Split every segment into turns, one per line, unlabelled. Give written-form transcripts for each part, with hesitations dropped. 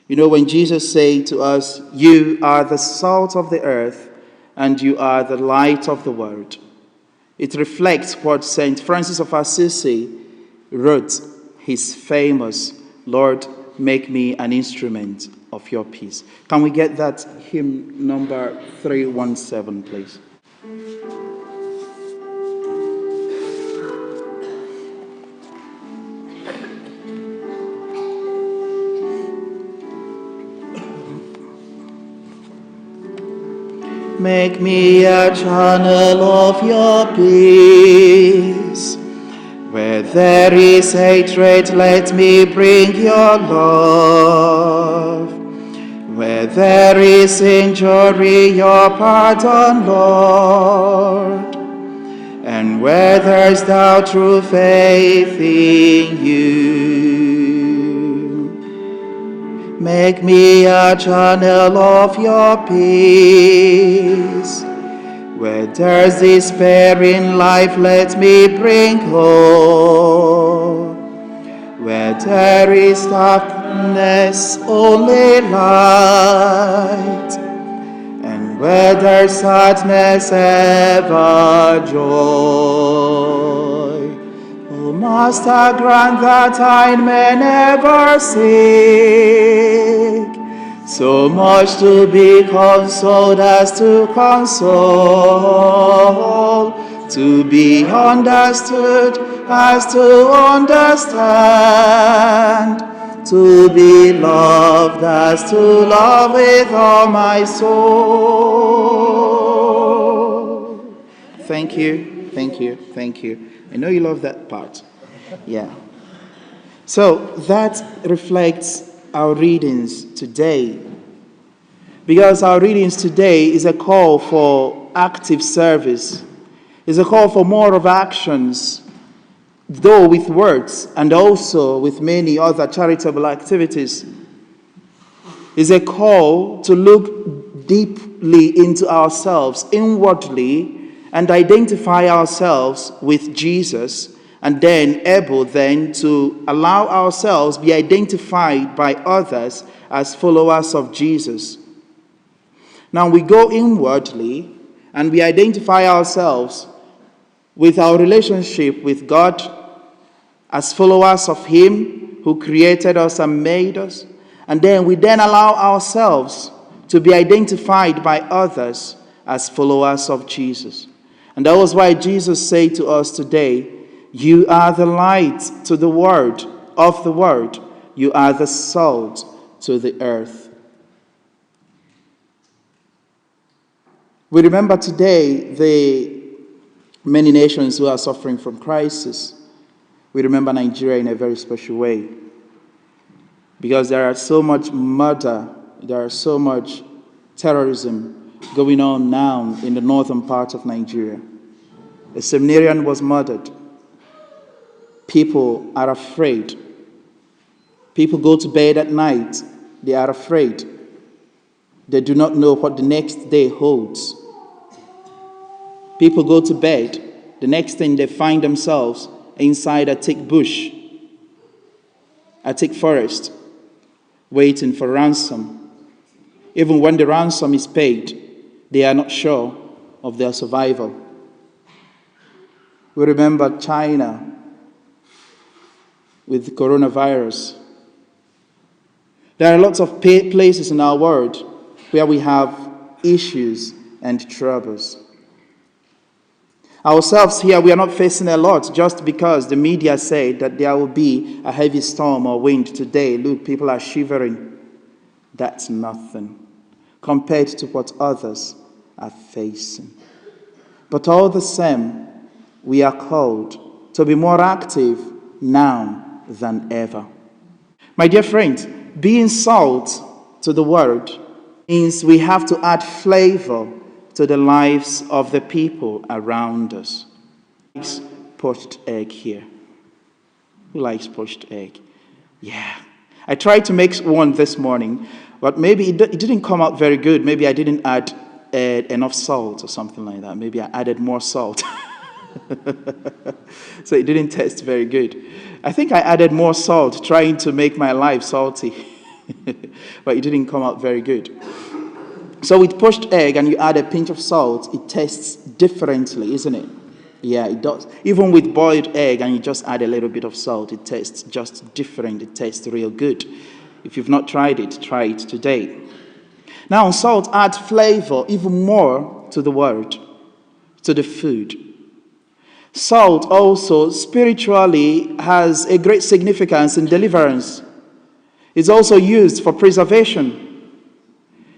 You know, when Jesus said to us, "You are the salt of the earth, and you are the light of the world," it reflects what St. Francis of Assisi wrote, his famous, "Lord, make me an instrument of your peace." Can we get that hymn number 317, please? Make me a channel of your peace. Where there is hatred, let me bring your love. Where there is injury, your pardon, Lord. And where there's doubt, true faith in you. Make me a channel of your peace. Where there's despair in life, let me bring hope. Where there is darkness, only light. And where there's sadness, ever joy. O Master, grant that I may never seek so much to be consoled as to console, to be understood as to understand, to be loved as to love with all my soul. Thank you, thank you, thank you. I know you love that part. Yeah. So that reflects our readings today, because our readings today is a call for active service, is a call for more of actions, though with words and also with many other charitable activities. Is a call to look deeply into ourselves, inwardly, and identify ourselves with Jesus, and then able then to allow ourselves be identified by others as followers of Jesus. Now we go inwardly and we identify ourselves with our relationship with God as followers of Him who created us and made us. And then we then allow ourselves to be identified by others as followers of Jesus. And that was why Jesus said to us today, "You are the light to the world, of the world. You are the salt to the earth." We remember today the many nations who are suffering from crisis. We remember Nigeria in a very special way, because there are so much murder, there are so much terrorism going on now in the northern part of Nigeria. A seminarian was murdered. People are afraid. People go to bed at night. They are afraid. They do not know what the next day holds. People go to bed. The next thing they find themselves inside a thick bush, a thick forest, waiting for ransom. Even when the ransom is paid, they are not sure of their survival. We remember China with the coronavirus. There are lots of places in our world where we have issues and troubles. Ourselves here, we are not facing a lot just because the media said that there will be a heavy storm or wind today. Look, people are shivering. That's nothing compared to what others are facing. But all the same, we are called to be more active now than ever. My dear friends, being salt to the world means we have to add flavor to the lives of the people around us. Poached egg here. Who likes poached egg? Yeah. I tried to make one this morning, but maybe it didn't come out very good. Maybe I didn't add enough salt or something like that. Maybe I added more salt. So it didn't taste very good. I think I added more salt, trying to make my life salty. But it didn't come out very good. So with poached egg and you add a pinch of salt, it tastes differently, isn't it? Yeah, it does. Even with boiled egg and you just add a little bit of salt, it tastes just different. It tastes real good. If you've not tried it, try it today. Now, salt adds flavor even more to the word, to the food. Salt also spiritually has a great significance in deliverance. It's also used for preservation.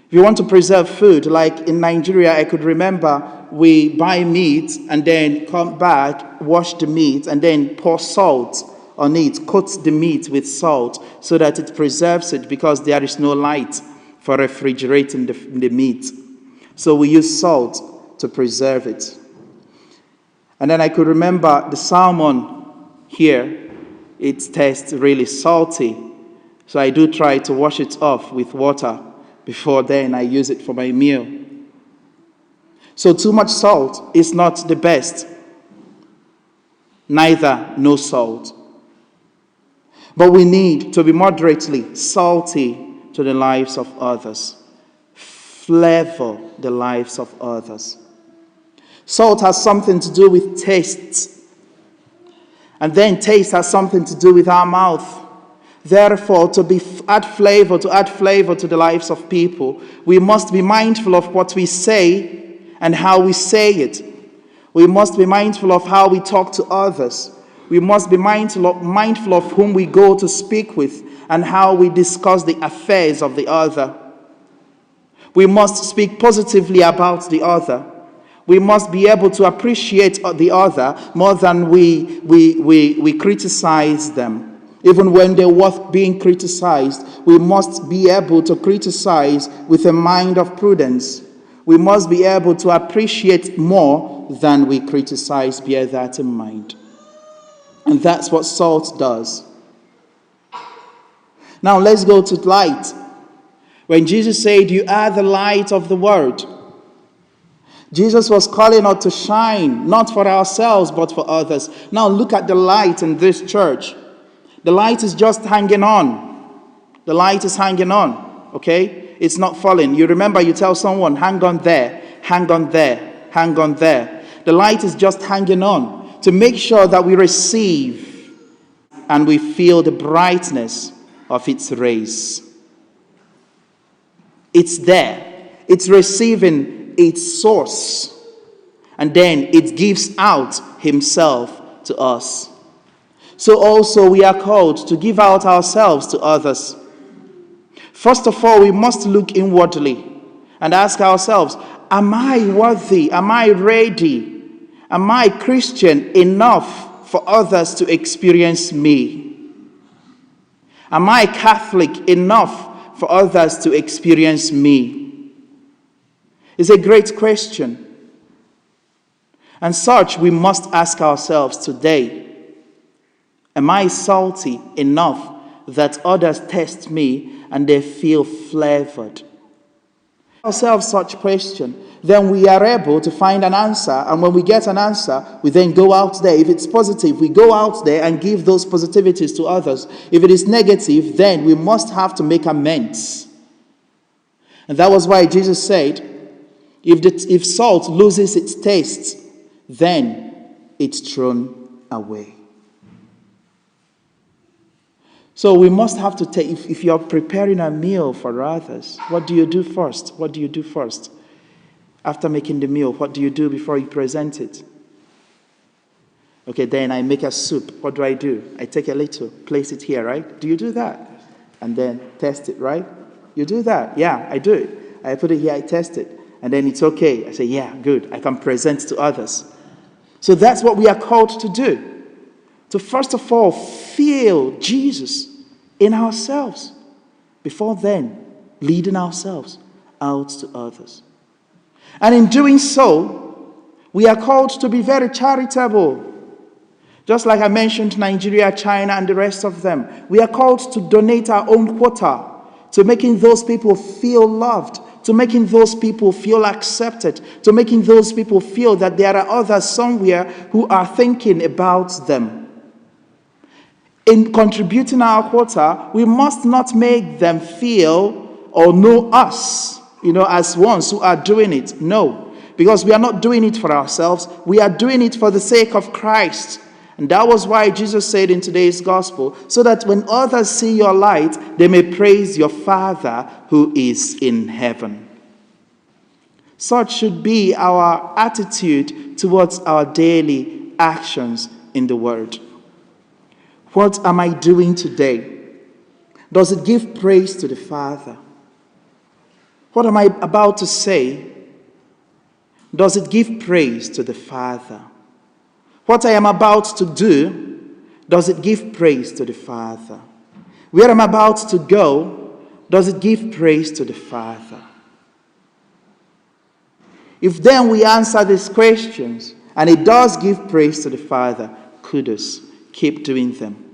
If you want to preserve food, like in Nigeria, I could remember we buy meat and then come back, wash the meat, and then pour salt on it, coat the meat with salt so that it preserves it because there is no light for refrigerating the meat. So we use salt to preserve it. And then I could remember the salmon here, it tastes really salty. So I do try to wash it off with water before then I use it for my meal. So too much salt is not the best. Neither no salt. But we need to be moderately salty to the lives of others. Flavor the lives of others. Salt has something to do with taste. And then taste has something to do with our mouth. Therefore, to add flavor to the lives of people, we must be mindful of what we say and how we say it. We must be mindful of how we talk to others. We must be mindful of whom we go to speak with and how we discuss the affairs of the other. We must speak positively about the other. We must be able to appreciate the other more than we criticize them. Even when they're worth being criticized, we must be able to criticize with a mind of prudence. We must be able to appreciate more than we criticize. Bear that in mind. And that's what salt does. Now let's go to light. When Jesus said, "You are the light of the world," Jesus was calling us to shine, not for ourselves, but for others. Now look at the light in this church. The light is just hanging on. The light is hanging on, okay? It's not falling. You remember you tell someone, hang on there, hang on there, hang on there. The light is just hanging on to make sure that we receive and we feel the brightness of its rays. It's there. It's receiving its source. And then it gives out himself to us. So also we are called to give out ourselves to others. First of all, we must look inwardly and ask ourselves, am I worthy? Am I ready? Am I Christian enough for others to experience me? Am I Catholic enough for others to experience me? It's a great question. And such we must ask ourselves today. Am I salty enough that others taste me and they feel flavored? Ourselves such question, then we are able to find an answer. And when we get an answer, we then go out there. If it's positive, we go out there and give those positivities to others. If it is negative, then we must have to make amends. And that was why Jesus said, if salt loses its taste, then it's thrown away. So we must have to take, if you're preparing a meal for others, what do you do first? What do you do first? After making the meal, what do you do before you present it? Okay, then I make a soup. What do? I take a little, place it here, right? Do you do that? And then test it, right? You do that? Yeah, I do it. I put it here, I test it. And then it's okay. I say, yeah, good. I can present to others. So that's what we are called to do. To first of all, feel Jesus in ourselves. Before then, leading ourselves out to others. And in doing so, we are called to be very charitable. Just like I mentioned Nigeria, China, and the rest of them. We are called to donate our own quota to making those people feel loved, to making those people feel accepted, to making those people feel that there are others somewhere who are thinking about them. in contributing our quota, we must not make them feel or know us, as ones who are doing it. No, because we are not doing it for ourselves. We are doing it for the sake of Christ. And that was why Jesus said in today's gospel, so that when others see your light, they may praise your Father who is in heaven. Such should be our attitude towards our daily actions in the Word. What am I doing today? Does it give praise to the Father? What am I about to say? Does it give praise to the Father? What I am about to do, does it give praise to the Father? Where I'm about to go, does it give praise to the Father? If then we answer these questions, and it does give praise to the Father, kudos, keep doing them.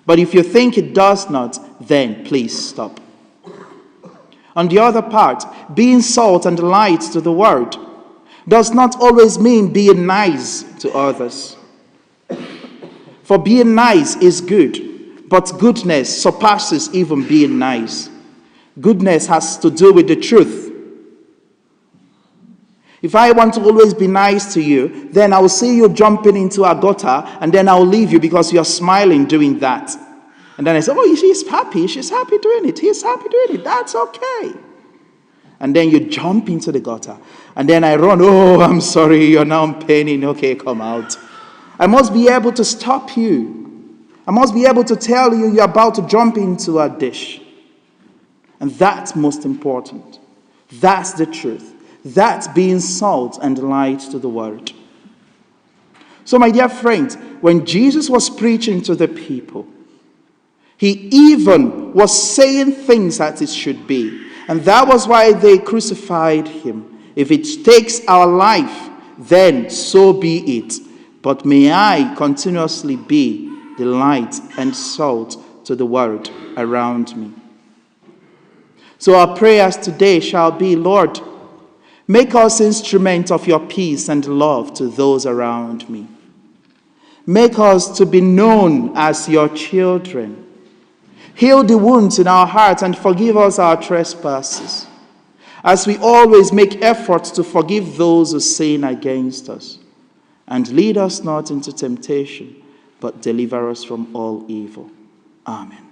But if you think it does not, then please stop. On the other part, being salt and light to the world does not always mean being nice to others. For being nice is good, but goodness surpasses even being nice. Goodness has to do with the truth. If I want to always be nice to you, then I will see you jumping into a gutter, and then I will leave you because you're smiling doing that. And then I say, oh, she's happy doing it, he's happy doing it, that's okay. And then you jump into the gutter. And then I run, oh, I'm sorry, you're now paining, okay, come out. I must be able to stop you. I must be able to tell you you're about to jump into a dish. And that's most important. That's the truth. That's being salt and light to the world. So, my dear friends, when Jesus was preaching to the people, he even was saying things as it should be. And that was why they crucified him. If it takes our life, then so be it. But may I continuously be the light and salt to the world around me. So our prayers today shall be, Lord, make us instruments of your peace and love to those around me. Make us to be known as your children. Heal the wounds in our hearts and forgive us our trespasses, as we always make efforts to forgive those who sin against us. And lead us not into temptation, but deliver us from all evil. Amen.